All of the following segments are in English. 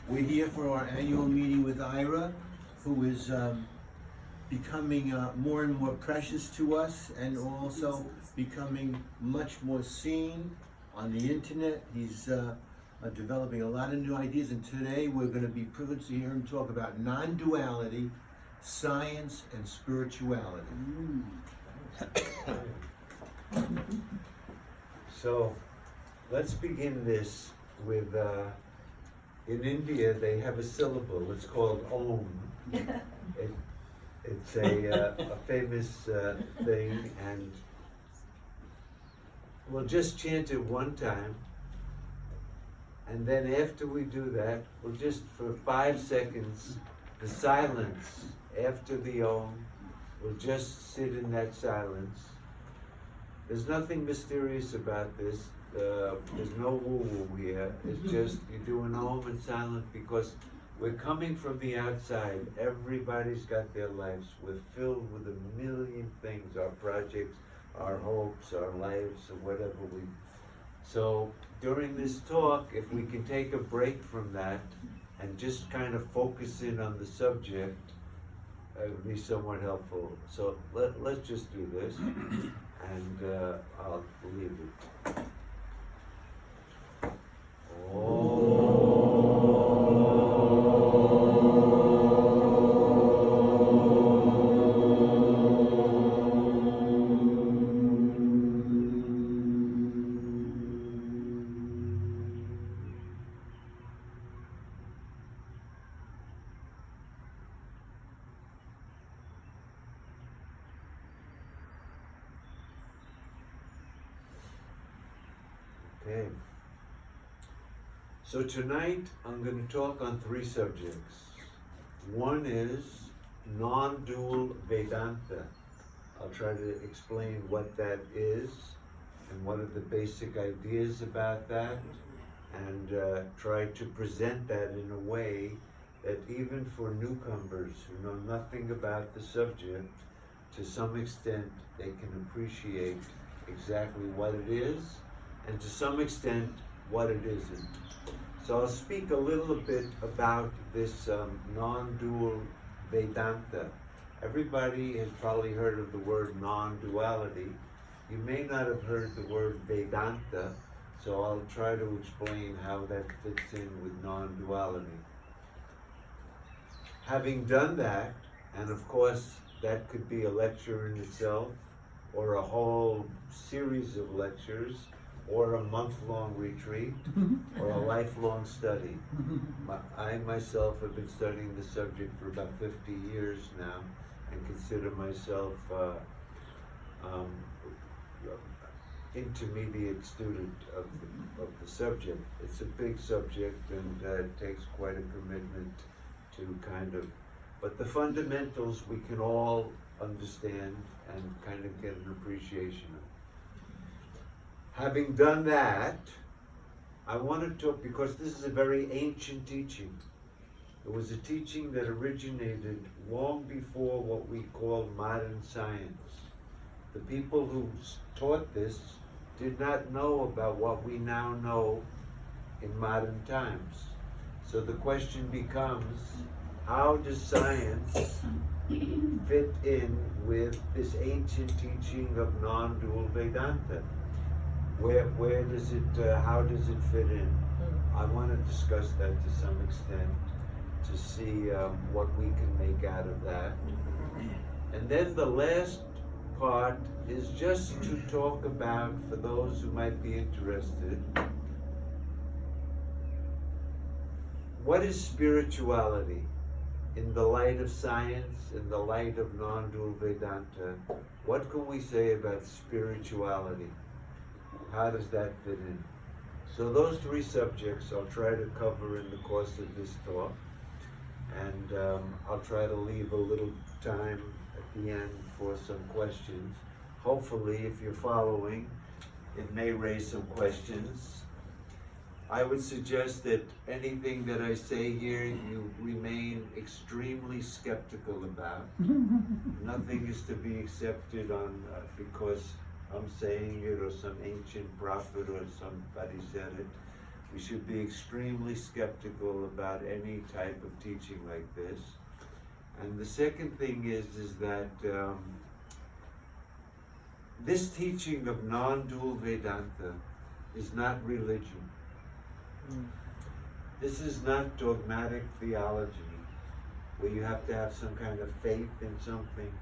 We're here for our annual meeting with Ira, who is becoming more and more precious to us, and also becoming much more seen on the internet. He's developing a lot of new ideas, and today we're going to be privileged to hear him talk about non-duality, science, and spirituality. So let's begin this with, in India they have a syllable, it's called Om. It's a famous thing, and we'll just chant it one time, and then after we do that, we'll just, for 5 seconds, the silence after the Om, we'll just sit in that silence. There's nothing mysterious about this. There's no woo-woo here. It's just you do an Om in silence because we're coming from the outside. Everybody's got their lives. We're filled with a million things, our projects, our hopes, our lives, or whatever we... So during this talk, if we can take a break from that and just kind of focus in on the subject, it would be somewhat helpful. So let's just do this, and I'll leave it. Okay. So tonight I'm going to talk on 3 subjects. One is non-dual Vedanta. I'll try to explain what that is and what are the basic ideas about that, and try to present that in a way that even for newcomers who know nothing about the subject, to some extent they can appreciate exactly what it is, and to some extent what it isn't. So I'll speak a little bit about this non-dual Vedanta. Everybody has probably heard of the word non-duality. You may not have heard the word Vedanta, so I'll try to explain how that fits in with non-duality. Having done that, and of course that could be a lecture in itself, or a whole series of lectures, or a month-long retreat, or a lifelong study. I myself have been studying the subject for about 50 years now, and consider myself intermediate student of the subject. It's a big subject, and it takes quite a commitment to kind of, but the fundamentals we can all understand and kind of get an appreciation of. Having done that, I want to talk, because this is a very ancient teaching. It was a teaching that originated long before what we call modern science. The people who taught this did not know about what we now know in modern times. So the question becomes, how does science fit in with this ancient teaching of non-dual Vedanta? Where does it, how does it fit in? I want to discuss that to some extent, to see what we can make out of that. And then the last part is just to talk about, for those who might be interested, what is spirituality in the light of science, in the light of non-dual Vedanta? What can we say about spirituality? How does that fit in? So those 3 subjects I'll try to cover in the course of this talk, and I'll try to leave a little time at the end for some questions. Hopefully, if you're following, it may raise some questions. I would suggest that anything that I say here, you remain extremely skeptical about. Nothing is to be accepted on because I'm saying it, or some ancient prophet or somebody said it. We should be extremely skeptical about any type of teaching like this. And the second thing is that this teaching of non-dual Vedanta is not religion. This is not dogmatic theology, where you have to have some kind of faith in something,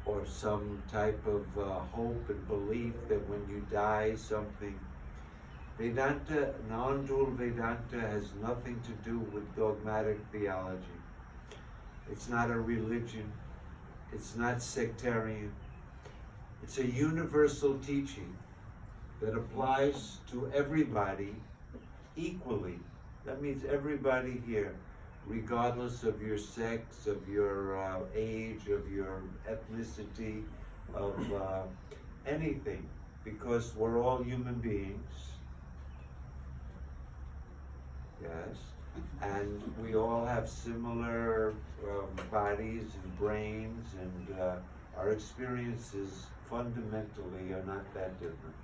or some type of hope and belief that when you die something. Vedanta, non-dual Vedanta, has nothing to do with dogmatic theology. It's not a religion. It's not sectarian. It's a universal teaching that applies to everybody equally. That means everybody here, regardless of your sex, of your age, of your ethnicity, of anything, because we're all human beings. Yes, and we all have similar bodies and brains, and our experiences fundamentally are not that different.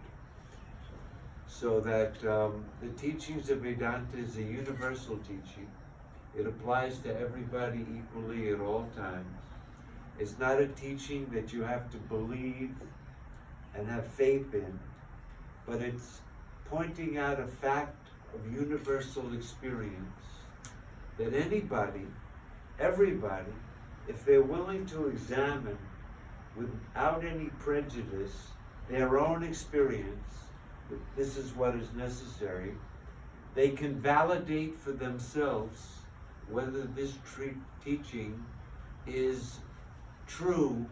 So that the teachings of Vedanta is a universal teaching. It applies to everybody equally at all times. It's not a teaching that you have to believe and have faith in, but it's pointing out a fact of universal experience that anybody, everybody, if they're willing to examine without any prejudice their own experience, that this is what is necessary, they can validate for themselves whether this teaching is true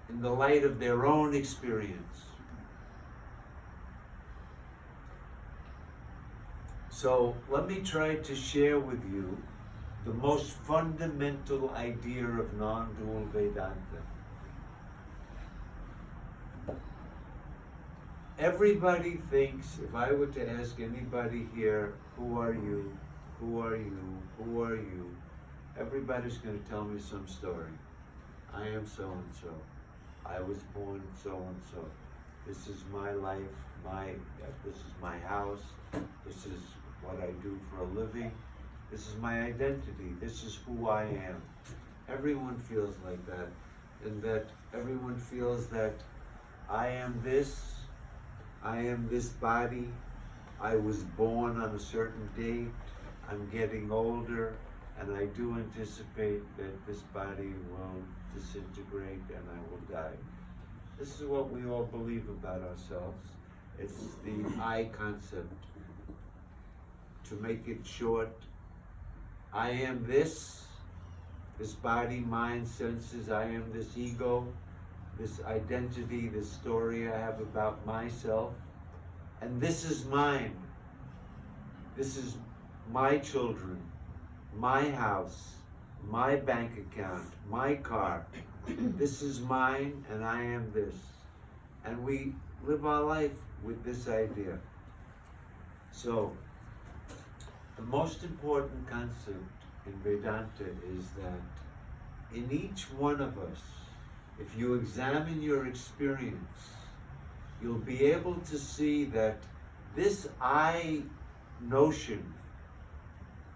in the light of their own experience. So let me try to share with you the most fundamental idea of non-dual Vedanta. Everybody thinks, if I were to ask anybody here, who are you, who are you, who are you, everybody's going to tell me some story. I am so-and-so. I was born so-and-so. This is my life, this is my house, this is what I do for a living, this is my identity, this is who I am. Everyone feels like that, and that everyone feels that I am this body, I was born on a certain date, I'm getting older, and I do anticipate that this body will disintegrate and I will die. This is what we all believe about ourselves. It's the I concept. To make it short, I am this body, mind, senses, I am this ego, this identity, this story I have about myself, and this is mine. This is my children, my house, my bank account, my car. This is mine, and I am this. And we live our life with this idea. So, the most important concept in Vedanta is that in each one of us, if you examine your experience, you'll be able to see that this I notion,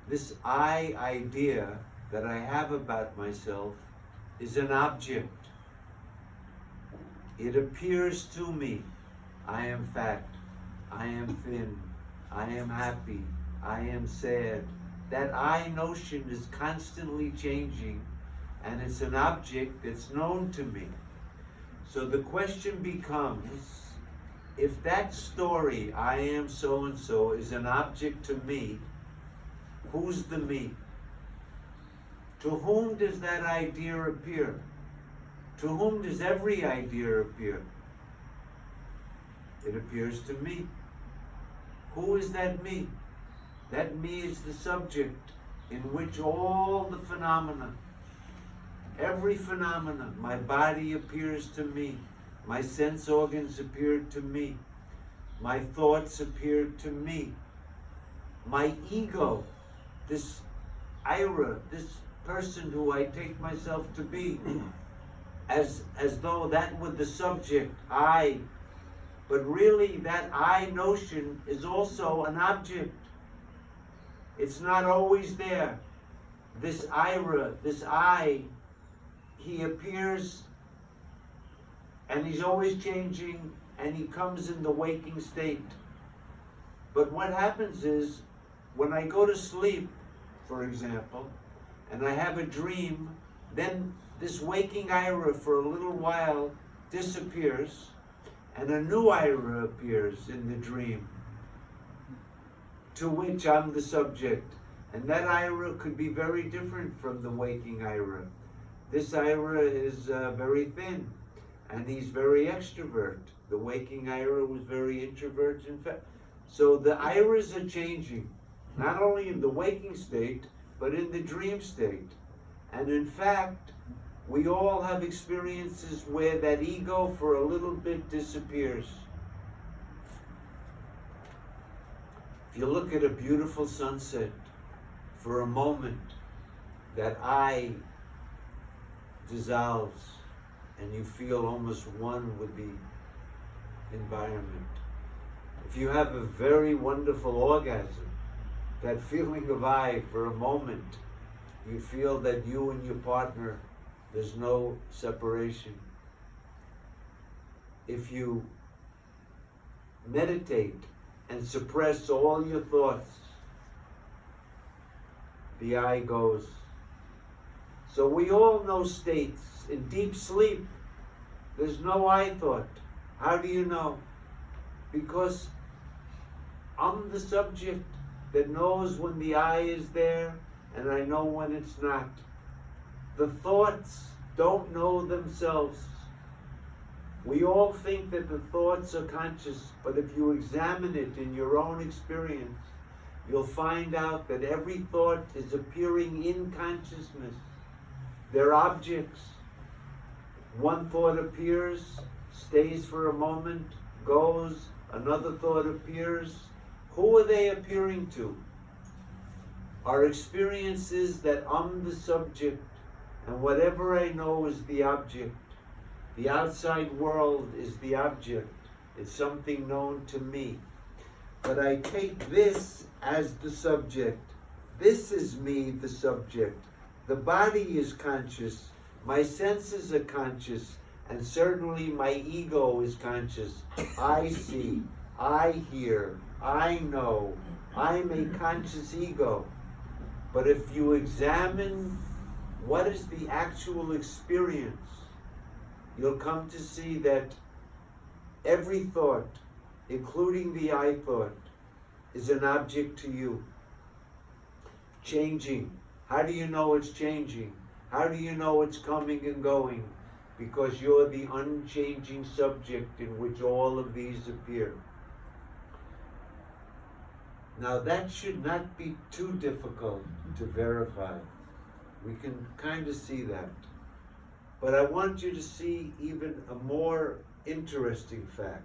this I idea that I have about myself is an object. It appears to me. I am fat, I am thin, I am happy, I am sad. That I notion is constantly changing, and it's an object that's known to me. So the question becomes, if that story, I am so-and-so, is an object to me, who's the me? To whom does that idea appear? To whom does every idea appear? It appears to me. Who is that me? That me is the subject in which all the phenomena, every phenomenon, my body appears to me, my sense organs appear to me, my thoughts appear to me, my ego, this Ira, this person who I take myself to be, as though that were the subject, I But really, that I notion is also an object. It's not always there. This Ira, this I, he appears and he's always changing and he comes in the waking state. But what happens is, when I go to sleep, for example, and I have a dream, then this waking Ira for a little while disappears, and a new Ira appears in the dream, to which I'm the subject. And that Ira could be very different from the waking Ira. This Ira is very thin, and he's very extrovert. The waking Ira was very introvert, in fact. So the Iras are changing, not only in the waking state, but in the dream state. And in fact, we all have experiences where that ego for a little bit disappears. If you look at a beautiful sunset, for a moment, that I dissolves and you feel almost one with the environment. If you have a very wonderful orgasm, that feeling of I for a moment, you feel that you and your partner, there's no separation. If you meditate and suppress all your thoughts, the I goes. So we all know states. In deep sleep, there's no I thought. How do you know? Because I'm the subject that knows when the I is there, and I know when it's not. The thoughts don't know themselves. We all think that the thoughts are conscious, but if you examine it in your own experience, you'll find out that every thought is appearing in consciousness. They're objects. One thought appears, stays for a moment, goes, another thought appears. Who are they appearing to? Our experience is that I'm the subject, and whatever I know is the object. The outside world is the object. It's something known to me. But I take this as the subject. This is me, the subject. The body is conscious. My senses are conscious. And certainly my ego is conscious. I see, I hear, I know. I'm a conscious ego. But if you examine what is the actual experience, you'll come to see that every thought, including the I thought, is an object to you. Changing. How do you know it's changing? How do you know it's coming and going? Because you're the unchanging subject in which all of these appear. Now that should not be too difficult to verify. We can kind of see that. But I want you to see even a more interesting fact.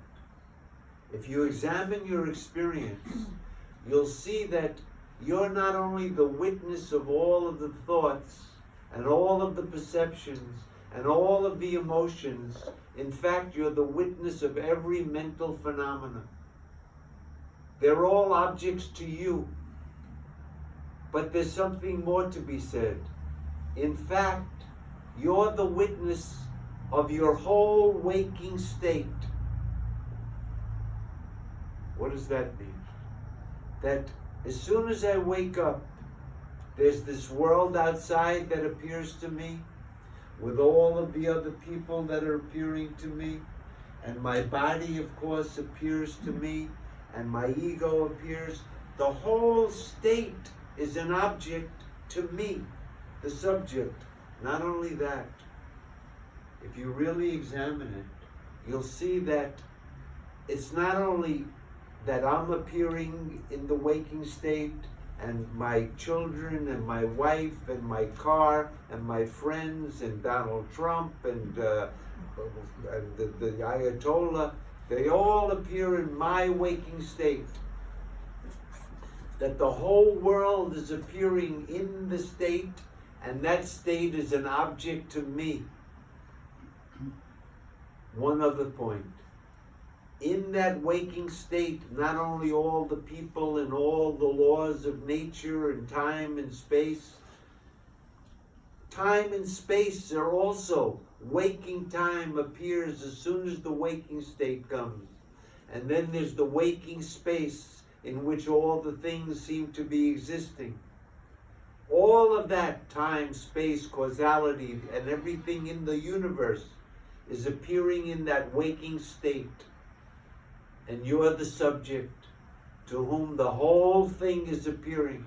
If you examine your experience, you'll see that you're not only the witness of all of the thoughts and all of the perceptions and all of the emotions. In fact, you're the witness of every mental phenomenon. They're all objects to you. But there's something more to be said. In fact, you're the witness of your whole waking state. What does that mean? That as soon as I wake up, there's this world outside that appears to me, with all of the other people that are appearing to me, and my body, of course, appears to me, and my ego appears. The whole state is an object to me, the subject. Not only that, if you really examine it, you'll see that it's not only that I'm appearing in the waking state, and my children, and my wife, and my car, and my friends, and Donald Trump, and the Ayatollah, they all appear in my waking state. That the whole world is appearing in the state, and that state is an object to me. One other point. in that waking state, not only all the people and all the laws of nature and time and space are also, waking time appears as soon as the waking state comes. And then there's the waking space in which all the things seem to be existing. All of that, time, space, causality, and everything in the universe is appearing in that waking state. And you're the subject to whom the whole thing is appearing.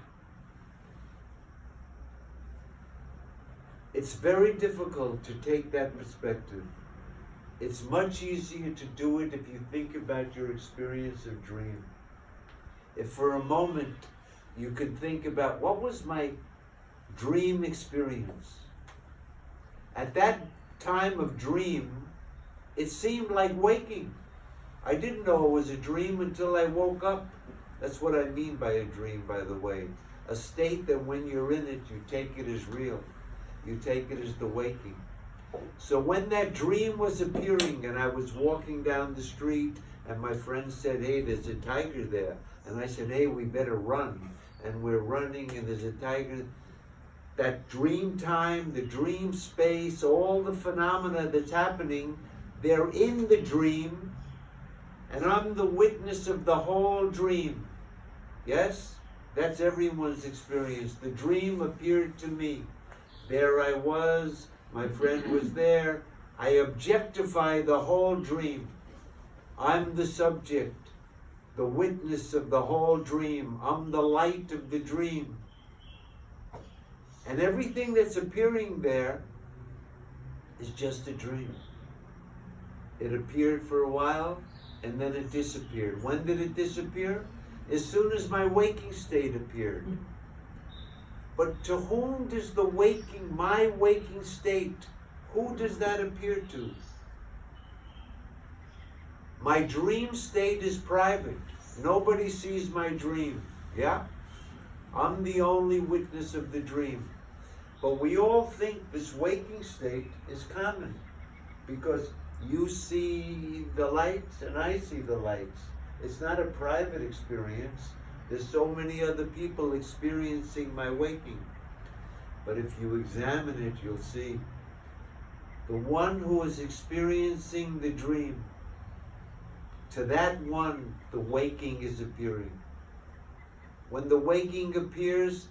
It's very difficult to take that perspective. It's much easier to do it if you think about your experience of dream. If for a moment you can think about, what was my dream experience? At that time of dream, it seemed like waking. I didn't know it was a dream until I woke up. That's what I mean by a dream, by the way. A state that when you're in it, you take it as real. You take it as the waking. So when that dream was appearing and I was walking down the street and my friend said, hey, there's a tiger there. And I said, hey, we better run. And we're running and there's a tiger. That dream time, the dream space, all the phenomena that's happening, they're in the dream. And I'm the witness of the whole dream. Yes? That's everyone's experience. The dream appeared to me. There I was. My friend was there. I objectify the whole dream. I'm the subject, the witness of the whole dream. I'm the light of the dream. And everything that's appearing there is just a dream. It appeared for a while, and then it disappeared. When did it disappear? As soon as my waking state appeared. But to whom does the waking, my waking state, who does that appear to? My dream state is private. Nobody sees my dream. Yeah? I'm the only witness of the dream. But we all think this waking state is common because you see the lights and I see the lights. It's not a private experience. There's so many other people experiencing my waking. But if you examine it, you'll see the one who is experiencing the dream, to that one, the waking is appearing. When the waking appears,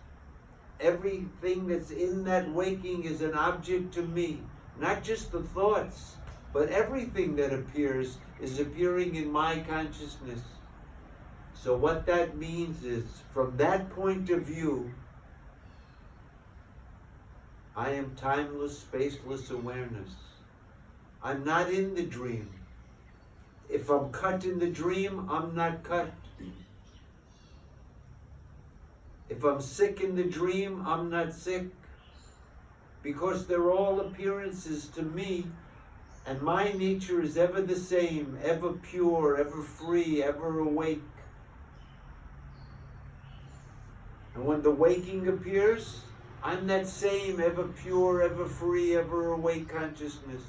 everything that's in that waking is an object to me. Not just the thoughts, but everything that appears is appearing in my consciousness. So what that means is, from that point of view, I am timeless, spaceless awareness. I'm not in the dream. If I'm cut in the dream, I'm not cut. If I'm sick in the dream, I'm not sick. Because they're all appearances to me, and my nature is ever the same, ever pure, ever free, ever awake. And when the waking appears, I'm that same ever pure, ever free, ever awake consciousness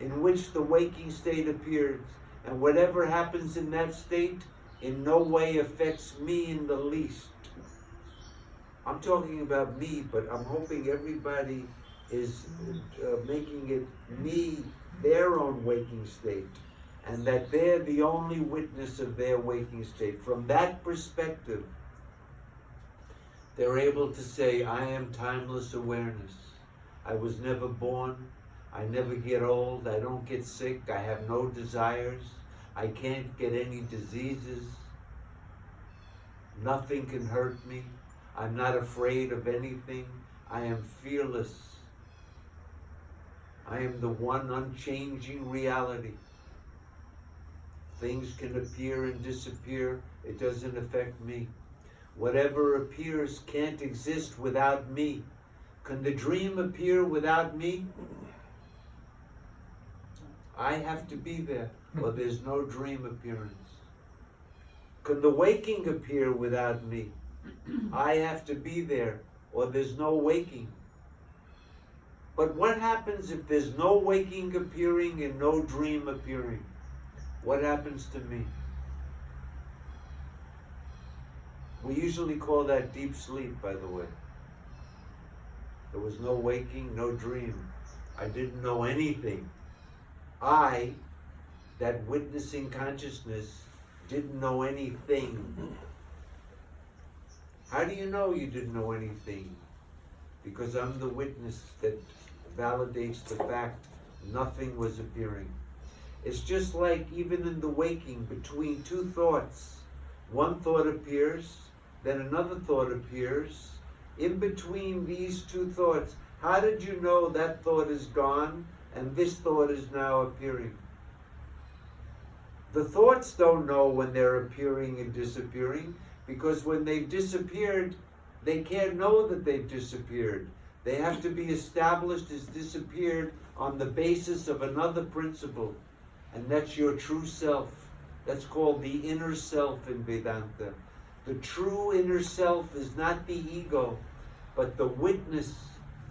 in which the waking state appears. And whatever happens in that state in no way affects me in the least. I'm talking about me, but I'm hoping everybody is making it me, their own waking state, and that they're the only witness of their waking state. From that perspective, they're able to say, I am timeless awareness. I was never born. I never get old. I don't get sick. I have no desires. I can't get any diseases. Nothing can hurt me. I'm not afraid of anything. I am fearless. I am the one unchanging reality. Things can appear and disappear. It doesn't affect me. Whatever appears can't exist without me. Can the dream appear without me? I have to be there, or there's no dream appearance. Can the waking appear without me? I have to be there, or there's no waking. But what happens if there's no waking appearing and no dream appearing? what happens to me? We usually call that deep sleep, by the way. There was no waking, no dream. I didn't know anything. I, that witnessing consciousness, didn't know anything. How do you know you didn't know anything? Because I'm the witness that validates the fact nothing was appearing. It's just like even in the waking, between two thoughts, one thought appears, then another thought appears. In between these two thoughts, how did you know that thought is gone and this thought is now appearing? The thoughts don't know when they're appearing and disappearing, because when they've disappeared, they can't know that they've disappeared. They have to be established as disappeared on the basis of another principle, and that's your true self. That's called the inner self in Vedanta. The true inner self is not the ego, but the witness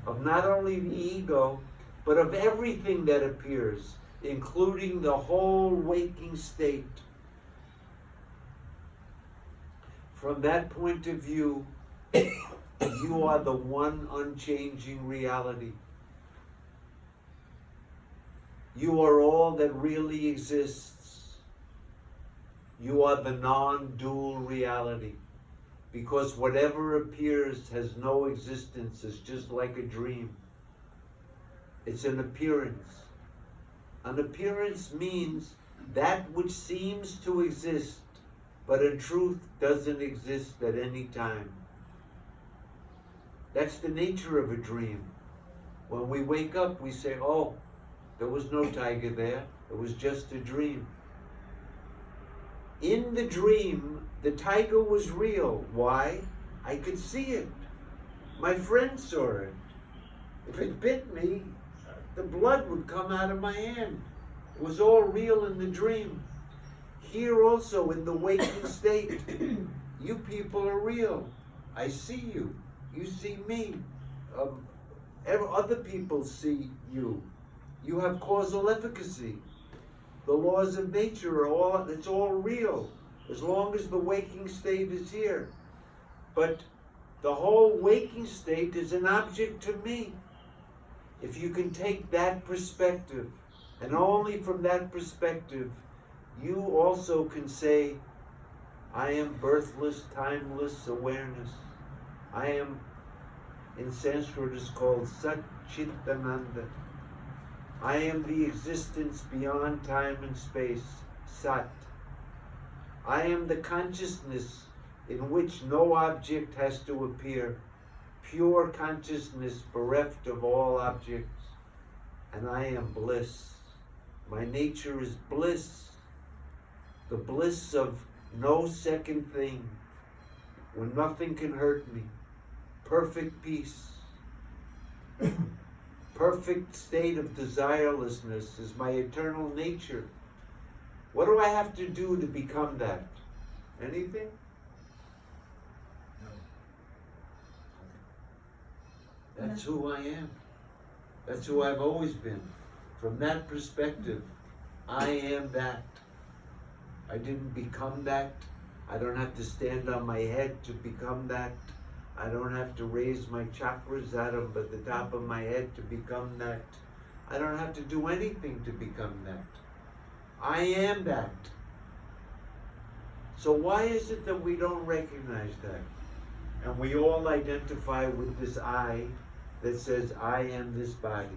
of not only the ego, but of everything that appears, including the whole waking state. From that point of view, you are the one unchanging reality. You are all that really exists. You are the non-dual reality. Because whatever appears has no existence. It's just like a dream. It's an appearance. An appearance means that which seems to exist, but in truth doesn't exist at any time. That's the nature of a dream. When we wake up, we say, oh, there was no tiger there. It was just a dream. In the dream, the tiger was real. Why? I could see it. My friend saw it. If it bit me, the blood would come out of my hand. It was all real in the dream. Here also, in the waking state, you people are real. I see you. You see me. Other people see you. You have causal efficacy. The laws of nature are it's all real, as long as the waking state is here. But the whole waking state is an object to me. If you can take that perspective, and only from that perspective, you also can say, I am birthless, timeless awareness. I am, in Sanskrit is called Sat-Chit-Ananda. I am the existence beyond time and space, Sat. I am the consciousness in which no object has to appear, pure consciousness bereft of all objects, and I am bliss. My nature is bliss, the bliss of no second thing, when nothing can hurt me, perfect peace. Perfect state of desirelessness is my eternal nature. What do I have to do to become that? Anything? No. That's who I am. That's who I've always been. From that perspective, I am that. I didn't become that. I don't have to stand on my head to become that. I don't have to raise my chakras out of the top of my head to become that. I don't have to do anything to become that. I am that. So why is it that we don't recognize that? And we all identify with this I that says, I am this body.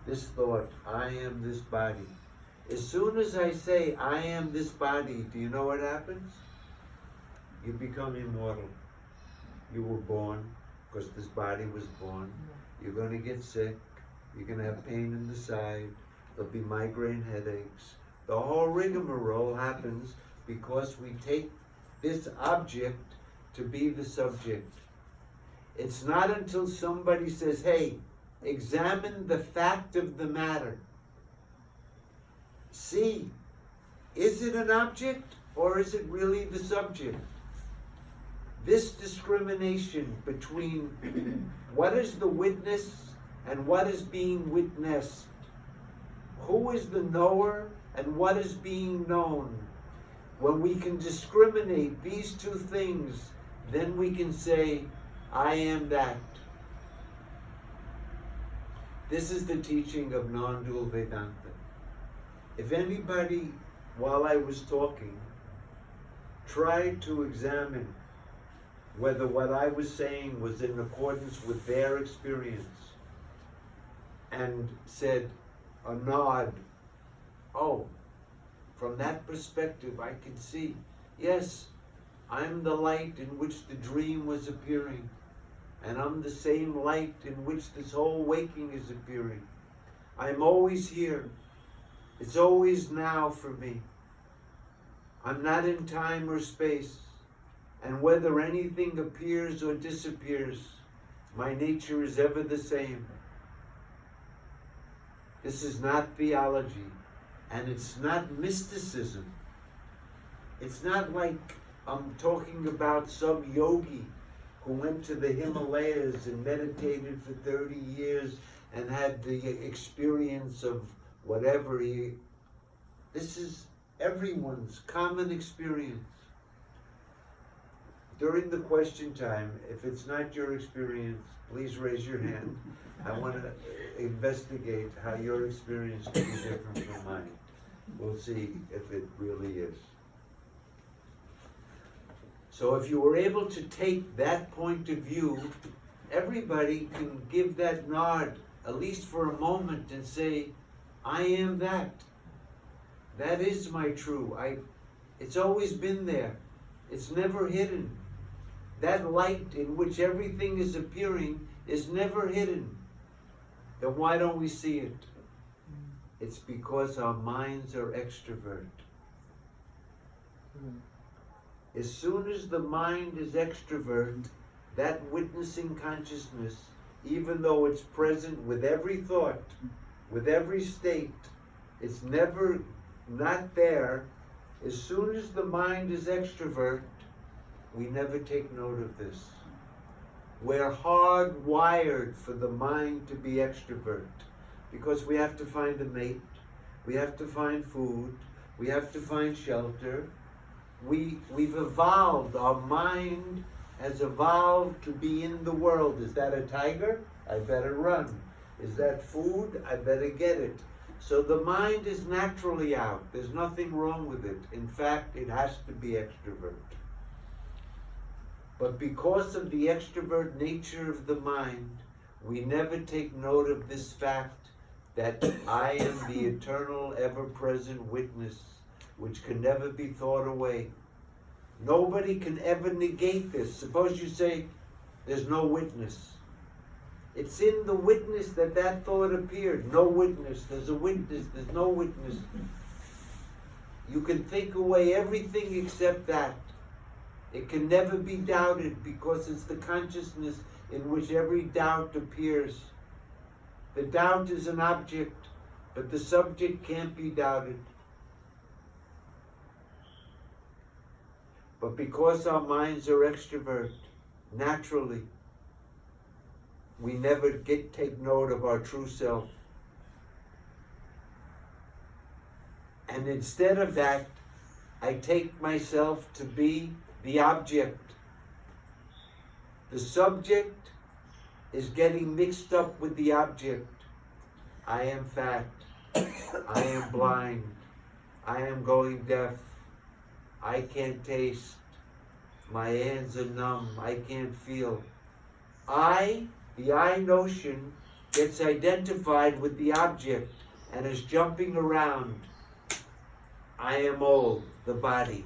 This thought, I am this body. As soon as I say, I am this body, do you know what happens? You become immortal. You were born, because this body was born. You're going to get sick. You're going to have pain in the side. There'll be migraine headaches. The whole rigmarole happens because we take this object to be the subject. It's not until somebody says, hey, examine the fact of the matter. See, is it an object or is it really the subject? This discrimination between what is the witness and what is being witnessed, who is the knower and what is being known. When we can discriminate these two things, then we can say, I am that. This is the teaching of non-dual Vedanta. If anybody, while I was talking, tried to examine whether what I was saying was in accordance with their experience, and said a nod, oh, from that perspective I can see, yes, I'm the light in which the dream was appearing, and I'm the same light in which this whole waking is appearing. I'm always here. It's always now for me. I'm not in time or space, and whether anything appears or disappears, my nature is ever the same. This is not theology, and it's not mysticism. It's not like I'm talking about some yogi who went to the Himalayas and meditated for 30 years and had the experience of whatever this is everyone's common experience. During the question time, if it's not your experience, please raise your hand. I want to investigate how your experience can be different from mine. We'll see if it really is. So if you were able to take that point of view, everybody can give that nod, at least for a moment, and say, I am that. That is my true. It's always been there. It's never hidden. That light in which everything is appearing is never hidden. Then why don't we see it? It's because our minds are extrovert. As soon as the mind is extrovert, that witnessing consciousness, even though it's present with every thought, with every state, it's never not there. As soon as the mind is extrovert, we never take note of this. We're hardwired for the mind to be extrovert because we have to find a mate, we have to find food, we have to find shelter. We've evolved, our mind has evolved to be in the world. Is that a tiger? I better run. Is that food? I better get it. So the mind is naturally out. There's nothing wrong with it. In fact, it has to be extrovert. But because of the extrovert nature of the mind, we never take note of this fact that I am the eternal, ever-present witness, which can never be thought away. Nobody can ever negate this. Suppose you say, there's no witness. It's in the witness that that thought appeared. No witness. There's a witness. There's no witness. You can think away everything except that. It can never be doubted because it's the consciousness in which every doubt appears. The doubt is an object, but the subject can't be doubted. But because our minds are extrovert, naturally, we never take note of our true self. And instead of that, I take myself to be the object. The subject is getting mixed up with the object. I am fat. I am blind. I am going deaf. I can't taste. My hands are numb. I can't feel. The I notion, gets identified with the object and is jumping around. I am old, the body.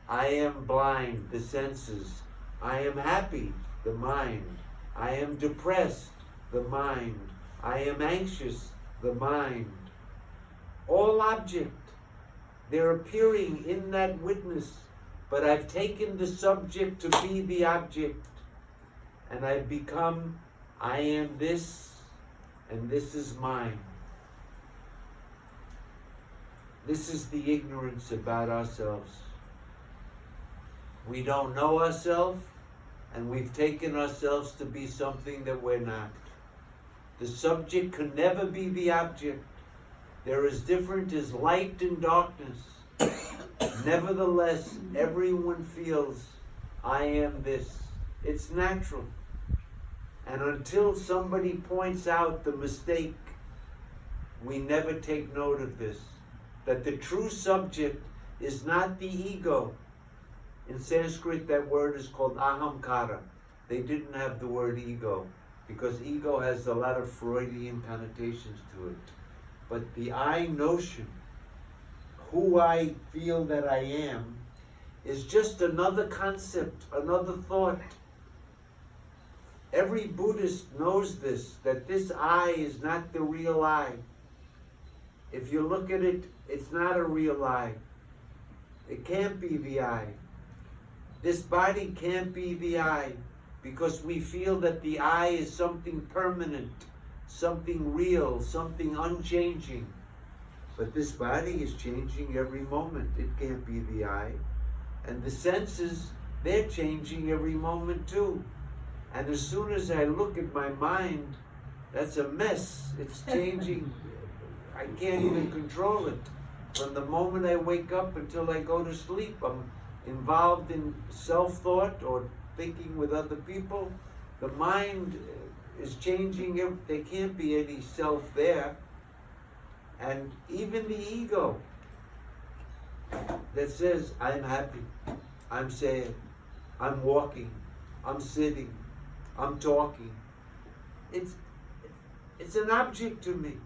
I am blind, the senses. I am happy, the mind. I am depressed, the mind. I am anxious, the mind. All object. They're appearing in that witness, but I've taken the subject to be the object, and I've become, I am this, and this is mine. This is the ignorance about ourselves. We don't know ourselves, and we've taken ourselves to be something that we're not. The subject can never be the object. They're as different as light and darkness. Nevertheless, everyone feels, I am this. It's natural. And until somebody points out the mistake, we never take note of this. That the true subject is not the ego. In Sanskrit, that word is called ahamkara. They didn't have the word ego, because ego has a lot of Freudian connotations to it. But the I notion, who I feel that I am, is just another concept, another thought. Every Buddhist knows this, that this I is not the real I. If you look at it, it's not a real I. It can't be the I. This body can't be the I, because we feel that the I is something permanent, something real, something unchanging. But this body is changing every moment. It can't be the I. And the senses, they're changing every moment too. And as soon as I look at my mind, that's a mess. It's changing. I can't even control it. From the moment I wake up until I go to sleep, I'm involved in self-thought or thinking with other people. The mind is changing. There can't be any self there. And even the ego that says, I'm happy, I'm sad, I'm walking, I'm sitting, I'm talking. It's an object to me.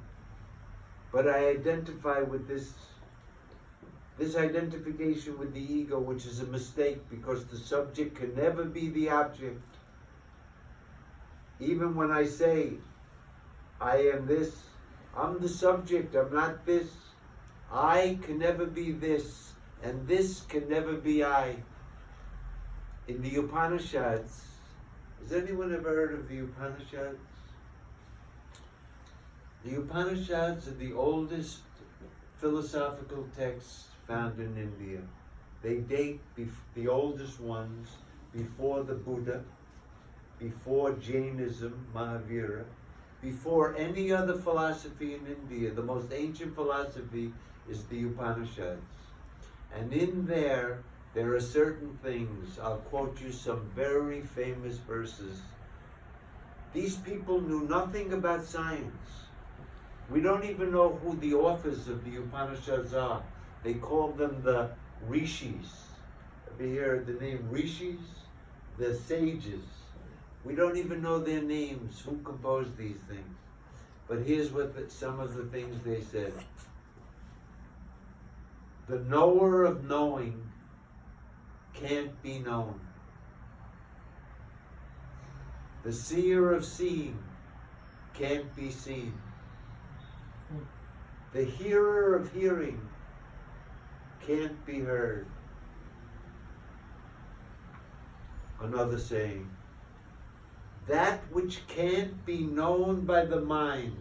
But I identify with this identification with the ego, which is a mistake, because the subject can never be the object. Even when I say, I am this, I'm the subject, I'm not this. I can never be this, and this can never be I. In the Upanishads, has anyone ever heard of the Upanishads? The Upanishads are the oldest philosophical texts found in India. They date, the oldest ones, before the Buddha, before Jainism, Mahavira, before any other philosophy in India. The most ancient philosophy is the Upanishads. And in there are certain things. I'll quote you some very famous verses. These people knew nothing about science. We don't even know who the authors of the Upanishads are. They call them the rishis. Ever hear the name rishis? The sages. We don't even know their names, who composed these things. But here's some of the things they said. The knower of knowing can't be known. The seer of seeing can't be seen. The hearer of hearing can't be heard. Another saying, that which can't be known by the mind,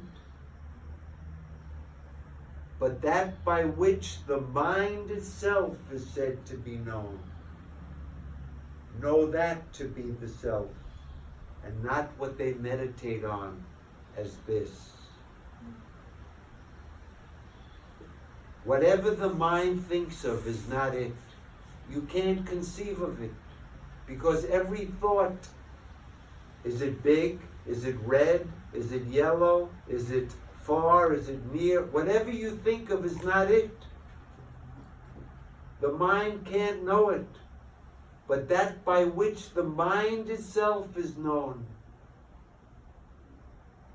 but that by which the mind itself is said to be known. Know that to be the self, and not what they meditate on as this. Whatever the mind thinks of is not it. You can't conceive of it, because every thought, is it big? Is it red? Is it yellow? Is it far? Is it near? Whatever you think of is not it. The mind can't know it, but that by which the mind itself is known.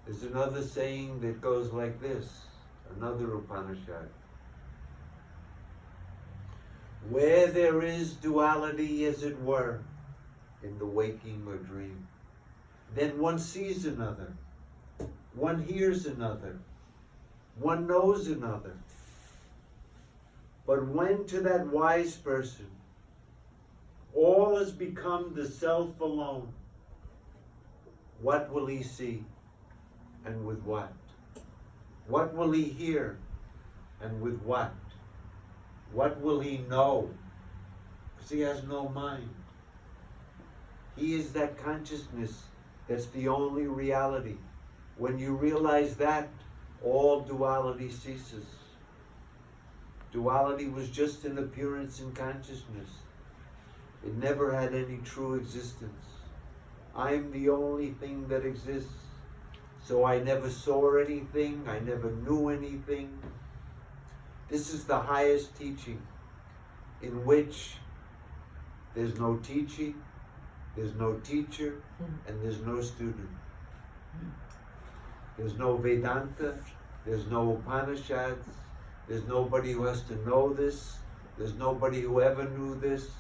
There's another saying that goes like this, another Upanishad. Where there is duality, as it were, in the waking or dream, then one sees another, one hears another, one knows another. But when to that wise person all has become the self alone, what will he see, and with what? What will he hear, and with what? What will he know? Because he has no mind. He is that consciousness that's the only reality. When you realize that, all duality ceases. Duality was just an appearance in consciousness. It never had any true existence. I am the only thing that exists. So I never saw anything, I never knew anything. This is the highest teaching, in which there's no teaching, there's no teacher, and there's no student. There's no Vedanta, there's no Upanishads, there's nobody who has to know this, there's nobody who ever knew this,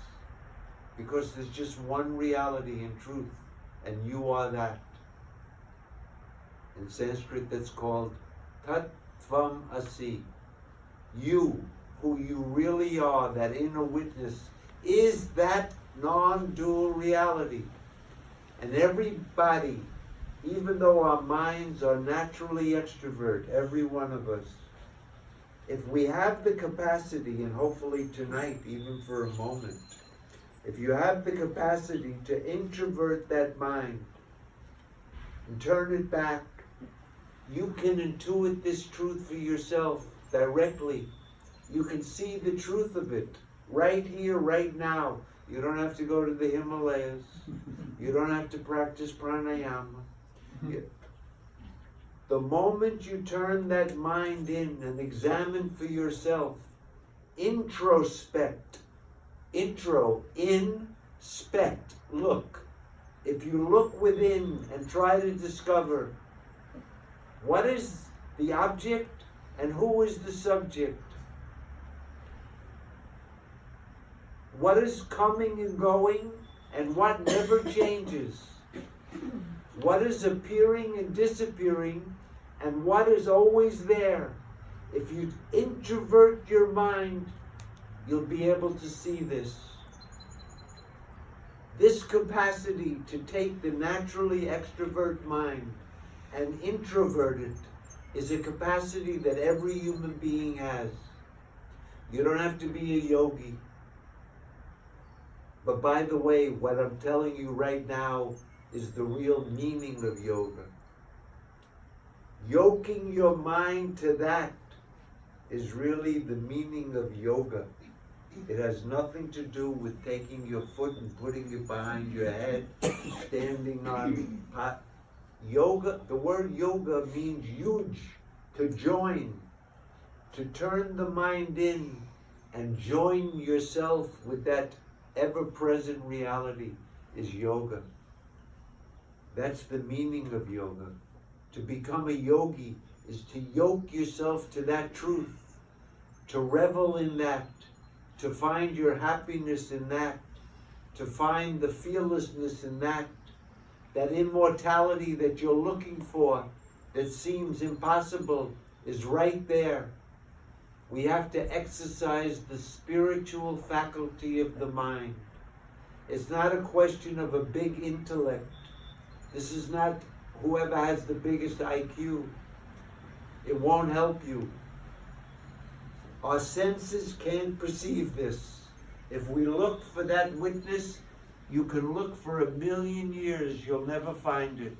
because there's just one reality and truth, and you are that. In Sanskrit, that's called Tat Tvam Asi. You, who you really are, that inner witness, is that non-dual reality. And everybody, even though our minds are naturally extrovert, every one of us, if we have the capacity, and hopefully tonight, even for a moment, if you have the capacity to introvert that mind and turn it back, you can intuit this truth for yourself directly. You can see the truth of it right here, right now. You don't have to go to the Himalayas. You don't have to practice pranayama. The moment you turn that mind in and examine for yourself, introspect, inspect, look. If you look within and try to discover what is the object and who is the subject, what is coming and going and what never changes, what is appearing and disappearing and what is always there. If you introvert your mind, you'll be able to see this. This capacity to take the naturally extrovert mind and introvert it is a capacity that every human being has. You don't have to be a yogi. But by the way, what I'm telling you right now is the real meaning of yoga. Yoking your mind to that is really the meaning of yoga. It has nothing to do with taking your foot and putting it behind your head, standing on pot. Yoga, the word yoga means yuj, to join, to turn the mind in and join yourself with that ever-present reality is yoga. That's the meaning of yoga. To become a yogi is to yoke yourself to that truth, to revel in that, to find your happiness in that, to find the fearlessness in that, that immortality that you're looking for, that seems impossible, is right there. We have to exercise the spiritual faculty of the mind. It's not a question of a big intellect. This is not whoever has the biggest IQ. It won't help you. Our senses can't perceive this. If we look for that witness, you can look for 1,000,000 years, you'll never find it.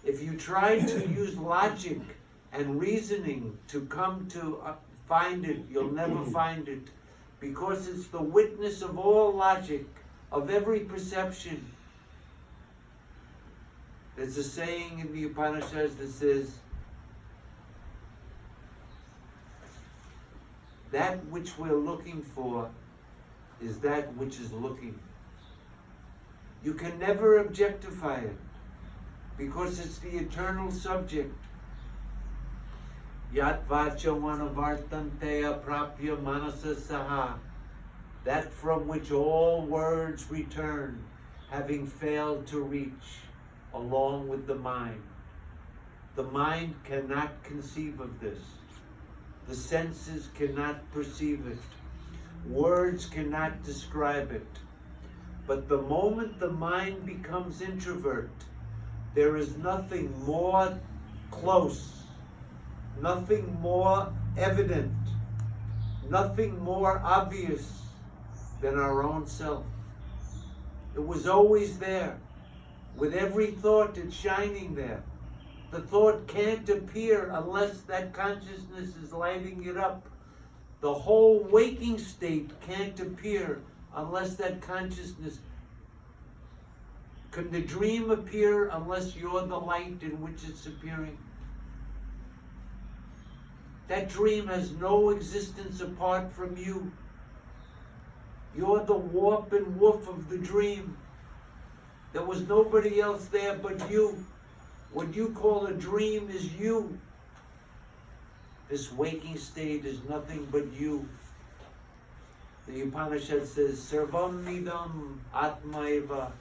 If you try to use logic and reasoning to come to find it, you'll never find it, because it's the witness of all logic, of every perception. There's a saying in the Upanishads that says, that which we're looking for is that which is looking. You can never objectify it, because it's the eternal subject. Yat vacha manavartanteya prapya manasa saha, that from which all words return, having failed to reach, along with the mind. The mind cannot conceive of this. The senses cannot perceive it. Words cannot describe it. But the moment the mind becomes introvert, there is nothing more close, nothing more evident, nothing more obvious than our own self. It was always there. With every thought, it's shining there. The thought can't appear unless that consciousness is lighting it up. The whole waking state can't appear unless that consciousness. Can the dream appear unless you're the light in which it's appearing? That dream has no existence apart from you. You're the warp and woof of the dream. There was nobody else there but you. What you call a dream is you. This waking state is nothing but you. The Upanishad says, Sarvam Nidam Atmaiva.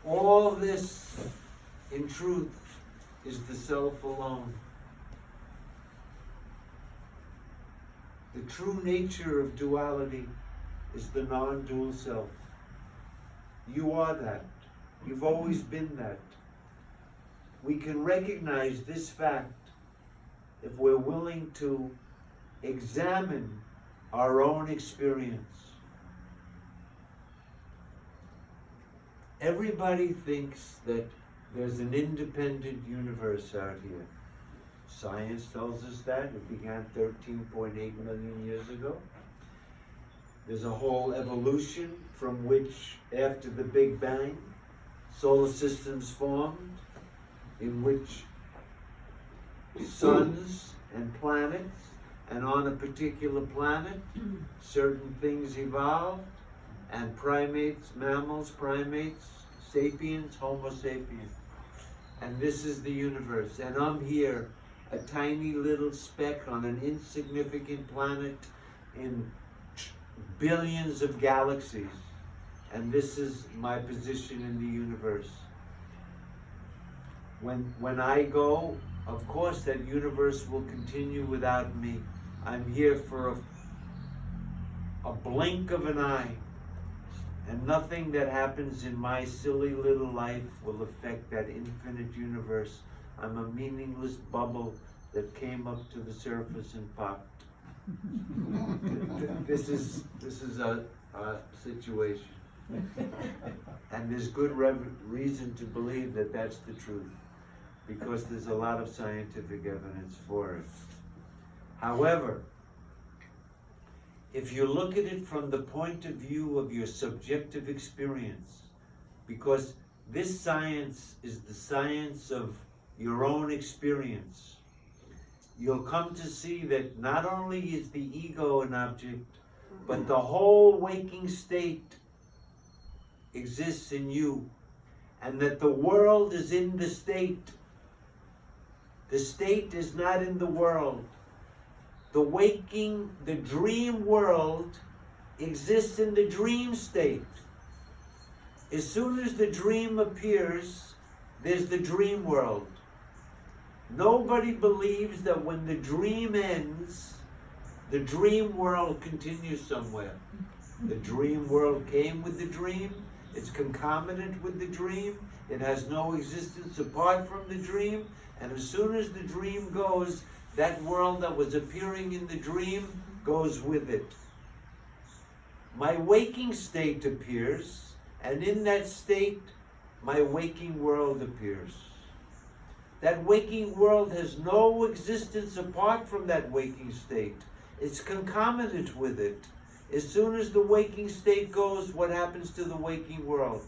All this, in truth, is the self alone. The true nature of duality is the non-dual self. You are that. You've always been that. We can recognize this fact if we're willing to examine our own experience. Everybody thinks that there's an independent universe out here. Science tells us that. It began 13.8 million years ago. There's a whole evolution from which, after the Big Bang, solar systems formed, in which suns and planets, and on a particular planet, certain things evolved, and primates, mammals, primates, sapiens, Homo sapiens. And this is the universe. And I'm here, a tiny little speck on an insignificant planet in billions of galaxies. And this is my position in the universe. When I go, of course that universe will continue without me. I'm here for a blink of an eye. And nothing that happens in my silly little life will affect that infinite universe. I'm a meaningless bubble that came up to the surface and popped. This is a situation. And there's good reason to believe that that's the truth, because there's a lot of scientific evidence for it. However, if you look at it from the point of view of your subjective experience, because this science is the science of your own experience, you'll come to see that not only is the ego an object, but the whole waking state exists in you, and that the world is in the state. The state is not in the world. The dream world exists in the dream state. As soon as the dream appears, there's the dream world. Nobody believes that when the dream ends, the dream world continues somewhere. The dream world came with the dream. It's concomitant with the dream. It has no existence apart from the dream. And as soon as the dream goes, that world that was appearing in the dream goes with it. My waking state appears, and in that state, my waking world appears. That waking world has no existence apart from that waking state. It's concomitant with it. As soon as the waking state goes, what happens to the waking world?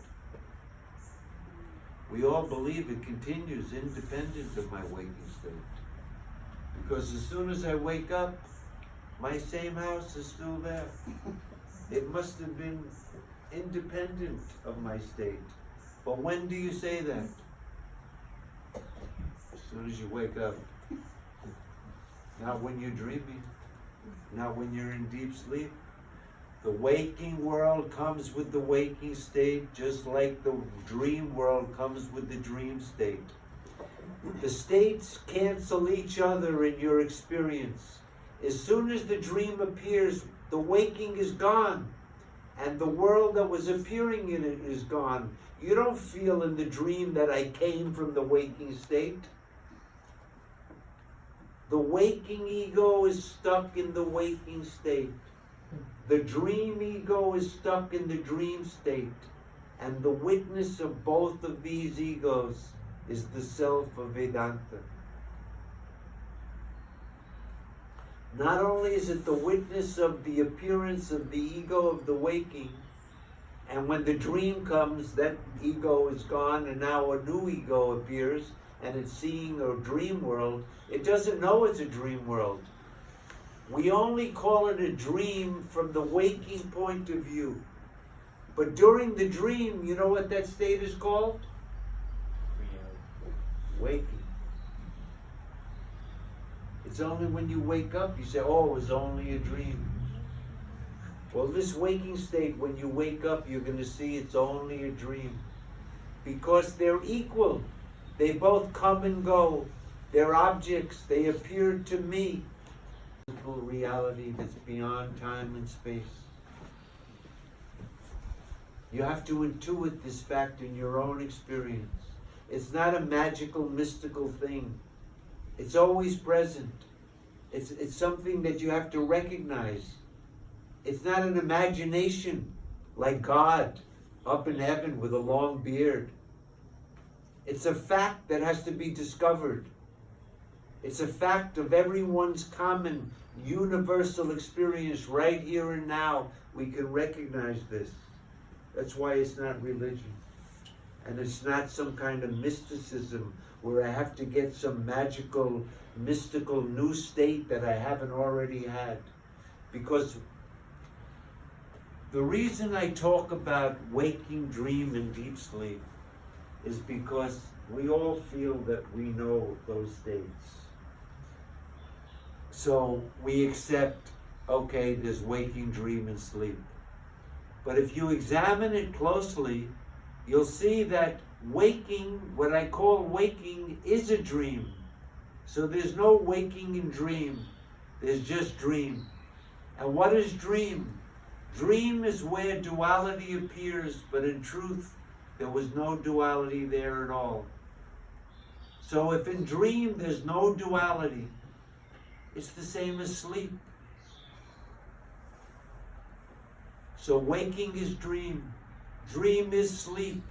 We all believe it continues independent of my waking state. Because as soon as I wake up, my same house is still there. It must have been independent of my state. But when do you say that? As soon as you wake up. Not when you're dreaming. Not when you're in deep sleep. The waking world comes with the waking state, just like the dream world comes with the dream state. The states cancel each other in your experience. As soon as the dream appears, the waking is gone, and the world that was appearing in it is gone. You don't feel in the dream that I came from the waking state. The waking ego is stuck in the waking state. The dream ego is stuck in the dream state. And the witness of both of these egos is the self of Vedanta. Not only is it the witness of the appearance of the ego of the waking, and when the dream comes, that ego is gone, and now a new ego appears, and it's seeing a dream world. It doesn't know it's a dream world. We only call it a dream from the waking point of view. But during the dream, you know what that state is called? Waking. It's only when you wake up, you say, oh, it was only a dream. Well, this waking state, when you wake up, you're going to see it's only a dream. Because they're equal. They both come and go. They're objects. They appear to me. Reality that's beyond time and space. You have to intuit this fact in your own experience. It's not a magical, mystical thing. It's always present. It's something that you have to recognize. It's not an imagination like God up in heaven with a long beard. It's a fact that has to be discovered. It's a fact of everyone's common, universal experience right here and now. We can recognize this. That's why it's not religion. And it's not some kind of mysticism where I have to get some magical, mystical new state that I haven't already had. Because the reason I talk about waking, dream, and deep sleep is because we all feel that we know those states. So we accept, okay, there's waking, dream, and sleep. But if you examine it closely, you'll see that waking, what I call waking, is a dream. So there's no waking and dream. There's just dream. And what is dream? Dream is where duality appears, but in truth, there was no duality there at all. So if in dream there's no duality, it's the same as sleep. So waking is dream. Dream is sleep.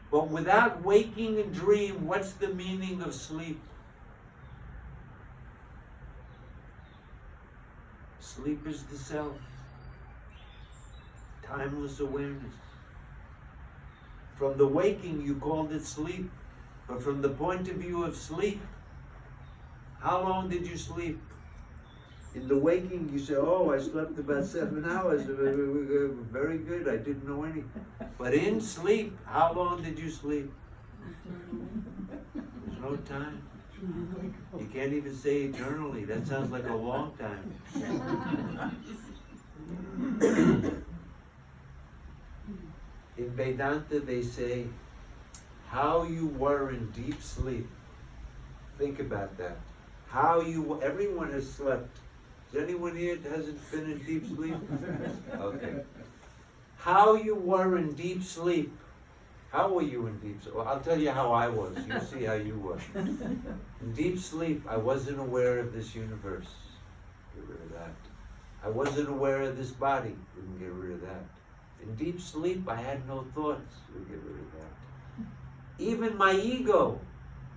But without waking and dream, what's the meaning of sleep? Sleep is the self. Timeless awareness. From the waking, you called it sleep. But from the point of view of sleep, how long did you sleep? In the waking, you say, oh, I slept about 7 hours. Very good, I didn't know anything. But in sleep, how long did you sleep? There's no time. You can't even say eternally. That sounds like a long time. In Vedanta, they say, how you were in deep sleep. Think about that. Everyone has slept. Is anyone here that hasn't been in deep sleep? Okay. How you were in deep sleep. How were you in deep sleep? Well, I'll tell you how I was. You see how you were. In deep sleep, I wasn't aware of this universe. Get rid of that. I wasn't aware of this body. We can get rid of that. In deep sleep, I had no thoughts. We get rid of that. Even my ego,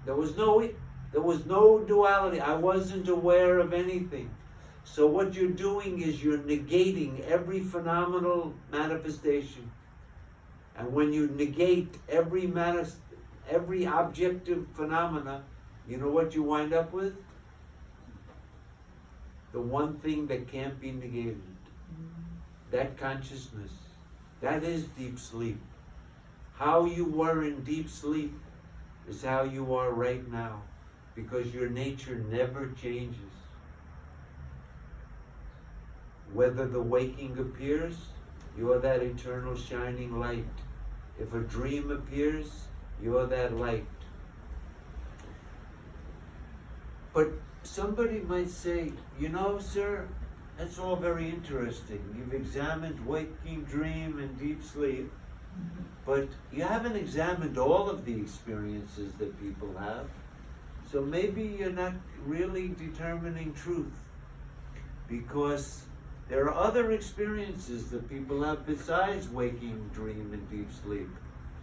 there was no duality. I wasn't aware of anything. So what you're doing is you're negating every phenomenal manifestation. And when you negate every objective phenomena, you know what you wind up with? The one thing that can't be negated. That consciousness. That is deep sleep. How you were in deep sleep is how you are right now. Because your nature never changes. Whether the waking appears, you are that eternal shining light. If a dream appears, you are that light. But somebody might say, you know, sir, that's all very interesting. You've examined waking, dream, and deep sleep, but you haven't examined all of the experiences that people have. So maybe you're not really determining truth, because there are other experiences that people have besides waking, dream, and deep sleep.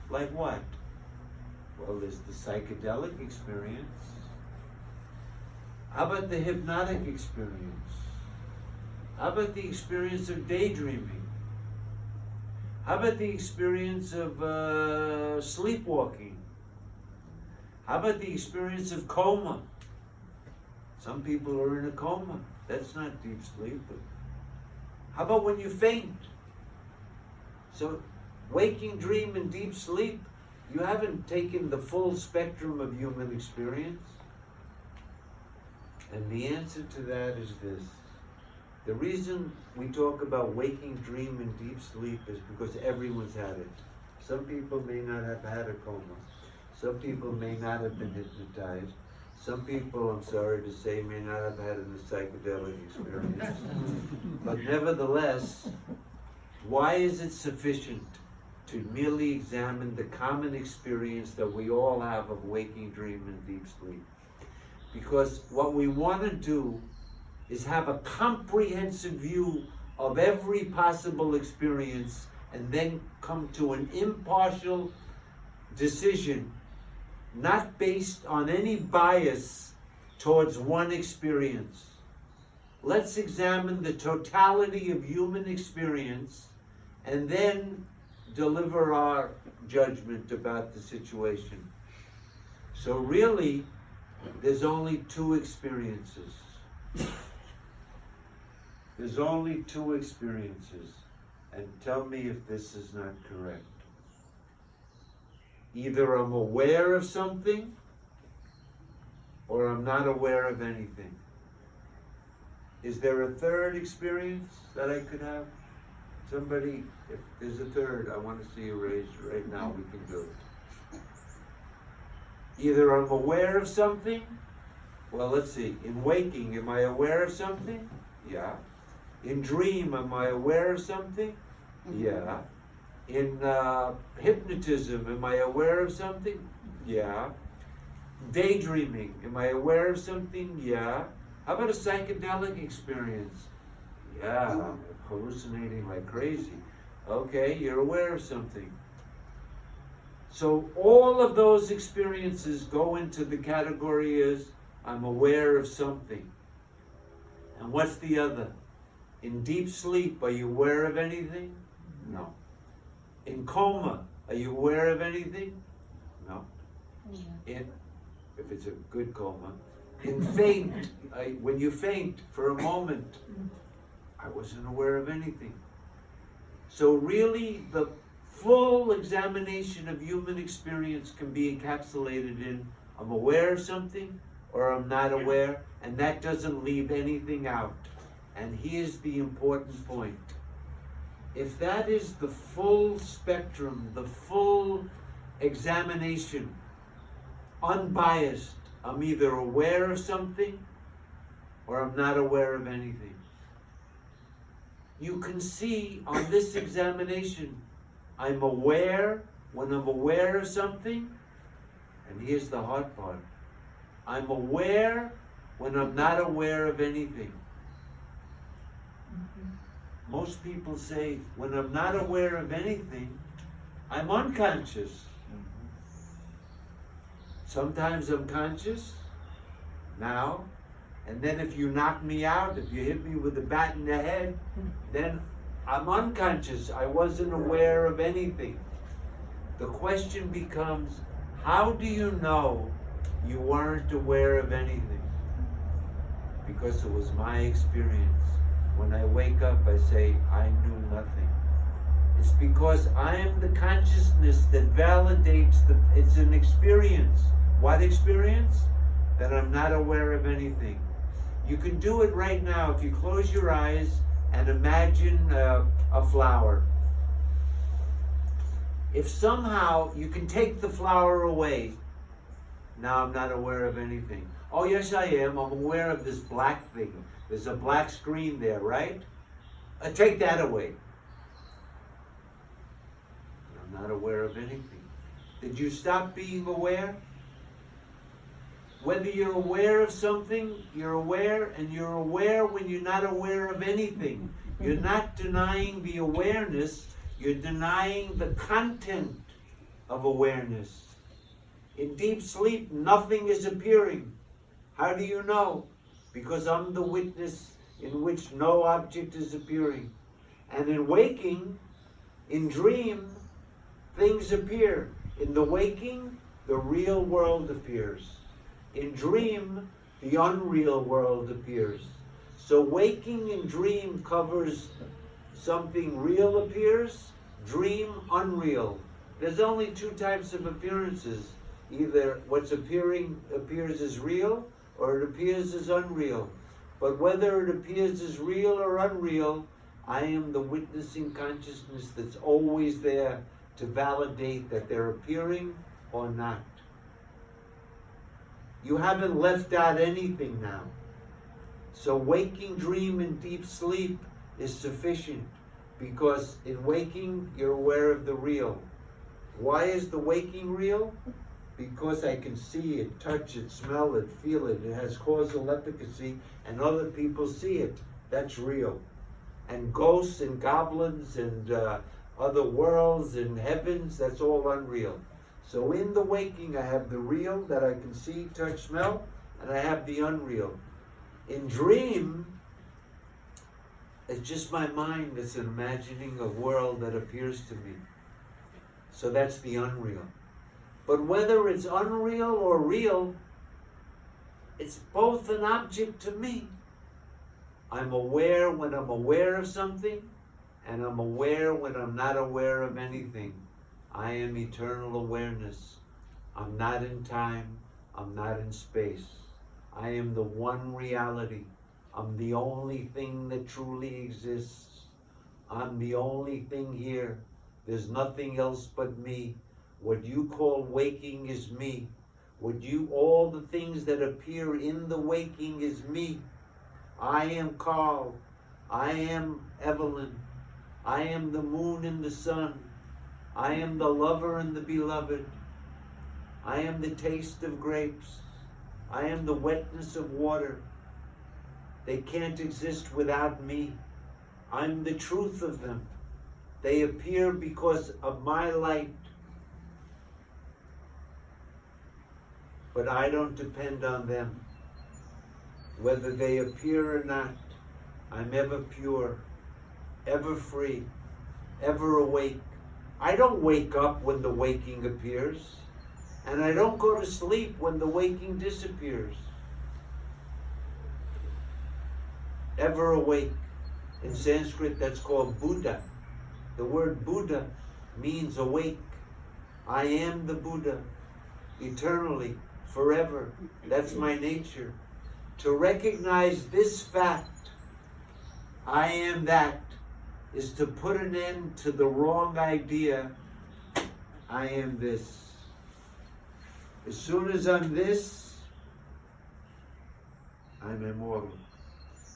Like what? Well, there's the psychedelic experience. How about the hypnotic experience? How about the experience of daydreaming? How about the experience of sleepwalking? How about the experience of coma? Some people are in a coma. That's not deep sleep. But how about when you faint? So, waking dream and deep sleep, you haven't taken the full spectrum of human experience. And the answer to that is this. The reason we talk about waking dream and deep sleep is because everyone's had it. Some people may not have had a coma. Some people may not have been hypnotized. Some people, I'm sorry to say, may not have had a psychedelic experience. But nevertheless, why is it sufficient to merely examine the common experience that we all have of waking dream and deep sleep? Because what we want to do is have a comprehensive view of every possible experience and then come to an impartial decision, not based on any bias towards one experience. Let's examine the totality of human experience and then deliver our judgment about the situation. So really, there's only two experiences. There's only two experiences. And tell me if this is not correct. Either I'm aware of something, or I'm not aware of anything. Is there a third experience that I could have? Somebody, if there's a third, I want to see you raised right now. We can do it. Either I'm aware of something. Well, let's see. In waking, am I aware of something? Yeah. In dream, am I aware of something? Yeah. In hypnotism, am I aware of something? Yeah. Daydreaming, am I aware of something? Yeah. How about a psychedelic experience? Yeah, I'm hallucinating like crazy. Okay, you're aware of something. So all of those experiences go into the category as I'm aware of something. And what's the other? In deep sleep, are you aware of anything? No. In coma, are you aware of anything? No. If it's a good coma. In faint, when you faint for a moment, I wasn't aware of anything. So really, the full examination of human experience can be encapsulated in I'm aware of something or I'm not aware, and that doesn't leave anything out. And here's the important point. If that is the full spectrum, the full examination, unbiased, I'm either aware of something or I'm not aware of anything. You can see on this examination, I'm aware when I'm aware of something, and here's the hard part. I'm aware when I'm not aware of anything. Most people say, when I'm not aware of anything, I'm unconscious. Sometimes I'm conscious, now, and then if you knock me out, if you hit me with a bat in the head, then I'm unconscious. I wasn't aware of anything. The question becomes, how do you know you weren't aware of anything? Because it was my experience. When I wake up, I say, I knew nothing. It's because I am the consciousness that validates it's an experience. What experience? That I'm not aware of anything. You can do it right now if you close your eyes and imagine a flower. If somehow you can take the flower away, now I'm not aware of anything. Oh yes I am, I'm aware of this black thing. There's a black screen there, right? Take that away. I'm not aware of anything. Did you stop being aware? Whether you're aware of something, you're aware, and you're aware when you're not aware of anything. You're not denying the awareness, you're denying the content of awareness. In deep sleep, nothing is appearing. How do you know? because I'm the witness in which no object is appearing. And in waking, in dream, things appear. In the waking, the real world appears. In dream, the unreal world appears. So waking and dream covers something real appears, dream unreal. There's only two types of appearances. Either what's appearing appears as real, or it appears as unreal. But whether it appears as real or unreal, I am the witnessing consciousness that's always there to validate that they're appearing or not. You haven't left out anything now. So waking, dream, and deep sleep is sufficient, because in waking, you're aware of the real. Why is the waking real? Because I can see it, touch it, smell it, feel it. It has causal efficacy, and other people see it. That's real. And ghosts and goblins and other worlds and heavens, that's all unreal. So in the waking, I have the real that I can see, touch, smell, and I have the unreal. In dream, it's just my mind that's imagining a world that appears to me. So that's the unreal. But whether it's unreal or real, it's both an object to me. I'm aware when I'm aware of something, and I'm aware when I'm not aware of anything. I am eternal awareness. I'm not in time. I'm not in space. I am the one reality. I'm the only thing that truly exists. I'm the only thing here. There's nothing else but me. What you call waking is me. All the things that appear in the waking is me. I am Carl. I am Evelyn. I am the moon and the sun. I am the lover and the beloved. I am the taste of grapes. I am the wetness of water. They can't exist without me. I'm the truth of them. They appear because of my light. But I don't depend on them. Whether they appear or not, I'm ever pure, ever free, ever awake. I don't wake up when the waking appears, and I don't go to sleep when the waking disappears. Ever awake. In Sanskrit, that's called Buddha. The word Buddha means awake. I am the Buddha, eternally, forever. That's my nature. To recognize this fact, I am that, is to put an end to the wrong idea, I am this. As soon as I'm this, I'm immortal.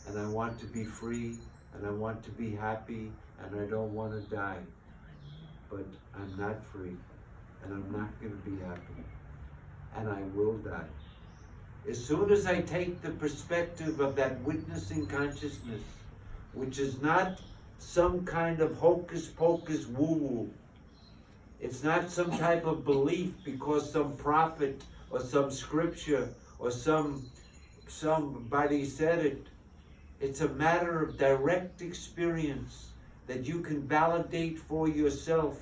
And I want to be free, and I want to be happy, and I don't want to die. But I'm not free, and I'm not going to be happy, and I will die. As soon as I take the perspective of that witnessing consciousness, which is not some kind of hocus pocus woo-woo. It's not some type of belief because some prophet or some scripture or somebody said it. It's a matter of direct experience that you can validate for yourself.